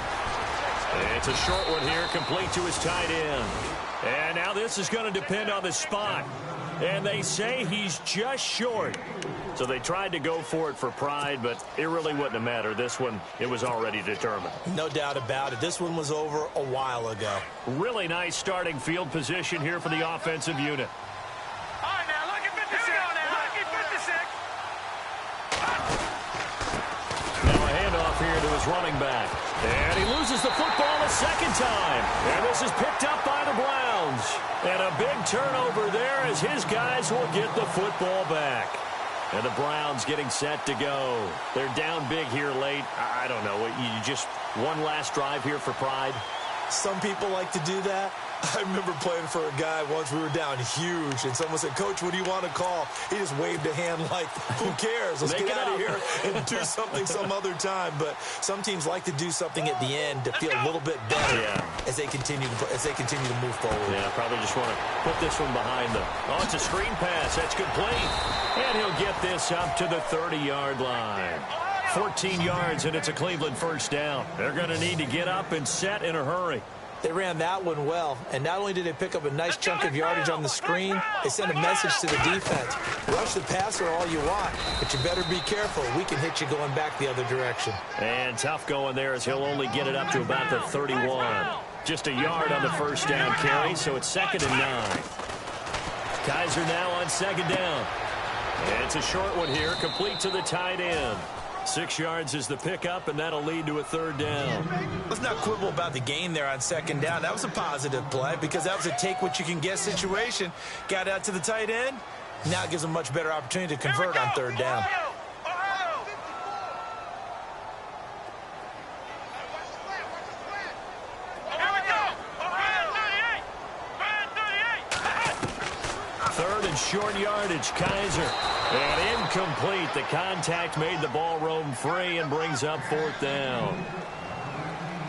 It's a short one here, complete to his tight end. And now this is going to depend on the spot. And they say he's just short. So they tried to go for it for pride, but it really wouldn't have mattered. This one, it was already determined.
No doubt about it. This one was over a while ago.
Really nice starting field position here for the offensive unit.
All right, now look at 56. Look at 56.
Now a handoff here to his running back. And he loses the football a second time. And this is picked up by the Browns. And a big turnover there as his guys will get the football back. And the Browns getting set to go. They're down big here late. I don't know. You just one last drive here for pride.
Some people like to do that. I remember playing for a guy once. We were down huge, and someone said, "Coach, what do you want to call?" He just waved a hand like, "Who cares? Let's get out of here and do something some other time." But some teams like to do something at the end to feel a little bit better as they continue to move forward.
Yeah, probably just want to put this one behind them. Oh, it's a screen pass. That's complete. And he'll get this up to the 30-yard line. 14 yards, and it's a Cleveland first down. They're going to need to get up and set in a hurry.
They ran that one well, and not only did they pick up a nice chunk of yardage on the screen, they sent a message to the defense. Rush the passer all you want, but you better be careful. We can hit you going back the other direction.
And tough going there as he'll only get it up to about the 31. Just a yard on the first down carry, so it's 2nd and 9. Kaiser now on 2nd down. And it's a short one here, complete to the tight end. 6 yards is the pickup, and that'll lead to a 3rd down.
Let's not quibble about the gain there on 2nd down. That was a positive play because that was a take-what-you-can-get situation. Got out to the tight end. Now it gives them a much better opportunity to convert on 3rd down.
Short yardage, Kaiser. And incomplete. The contact made the ball roam free and brings up 4th down.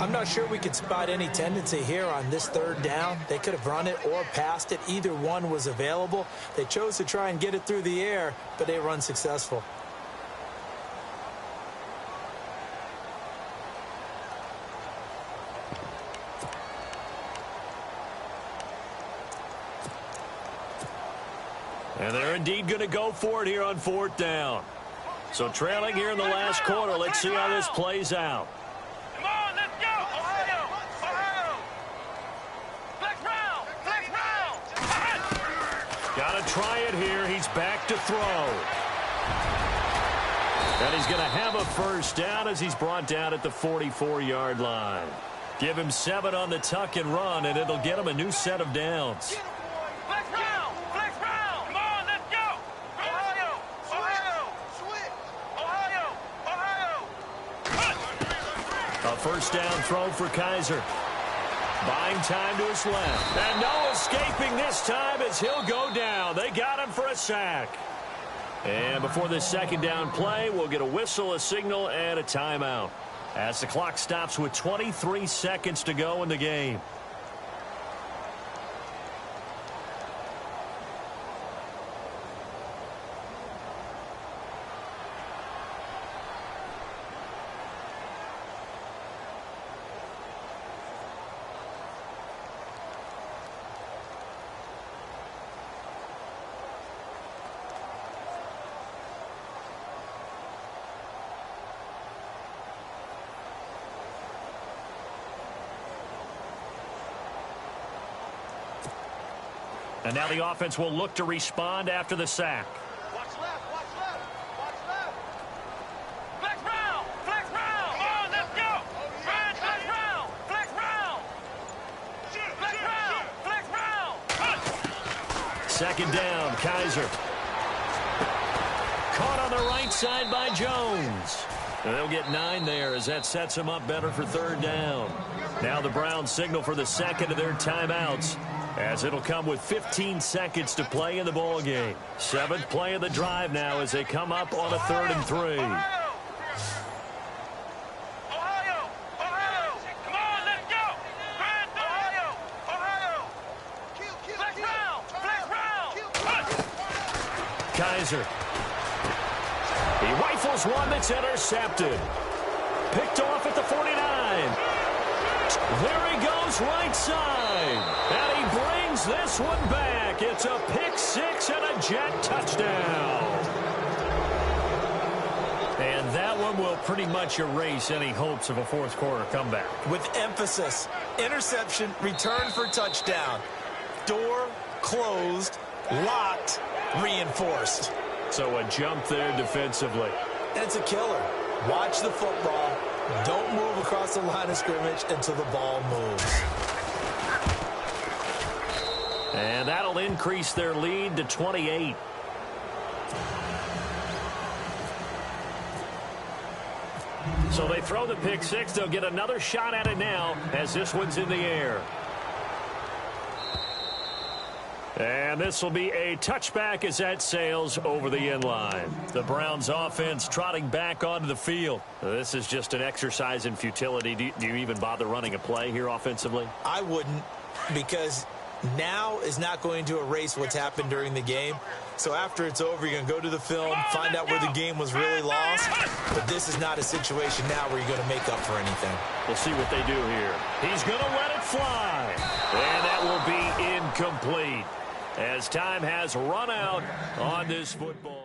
I'm not sure we could spot any tendency here on this 3rd down. They could have run it or passed it. Either one was available. They chose to try and get it through the air, but they were unsuccessful.
And they're indeed going to go for it here on 4th down. So trailing here in the last quarter. Let's see how this plays out.
Come on, let's go. Ohio. Flex round.
Got to try it here. He's back to throw. And he's going to have a first down as he's brought down at the 44-yard line. Give him 7 on the tuck and run, and it'll get him a new set of downs. First down throw for Kaiser. Buying time to his left. And no escaping this time as he'll go down. They got him for a sack. And before this 2nd down play, we'll get a whistle, a signal, and a timeout. As the clock stops with 23 seconds to go in the game. And now the offense will look to respond after the sack.
Watch left, watch left, watch left. Flex round, flex round. Come on, let's go. Flex round, flex round. Flex round, flex round.
2nd down, Kaiser. Caught on the right side by Jones. And they'll get 9 there as that sets them up better for 3rd down. Now the Browns signal for the 2nd of their timeouts. as it'll come with 15 seconds to play in the ball game. 7th play of the drive now as they come up on a 3rd and 3.
Ohio! Come on, let's go! Ohio! Flex round!
Kaiser. He rifles one that's intercepted. Picked off at the 49. There he goes right side. And he brings this one back. It's a pick 6 and a Jet touchdown. And that one will pretty much erase any hopes of a 4th quarter comeback.
With emphasis, interception, return for touchdown. Door closed, locked, reinforced.
So a jump there defensively.
And it's a killer. Watch the football. Don't move across the line of scrimmage until the ball moves.
And that'll increase their lead to 28. So they throw the pick 6. They'll get another shot at it now as this one's in the air. And this will be a touchback as that sails over the end line. The Browns offense trotting back onto the field. This is just an exercise in futility. Do you even bother running a play here offensively?
I wouldn't, because now is not going to erase what's happened during the game. So after it's over, you're going to go to the film, find out where the game was really lost. But this is not a situation now where you're going to make up for anything.
We'll see what they do here. He's going to let it fly. And that will be incomplete, as time has run out on this football.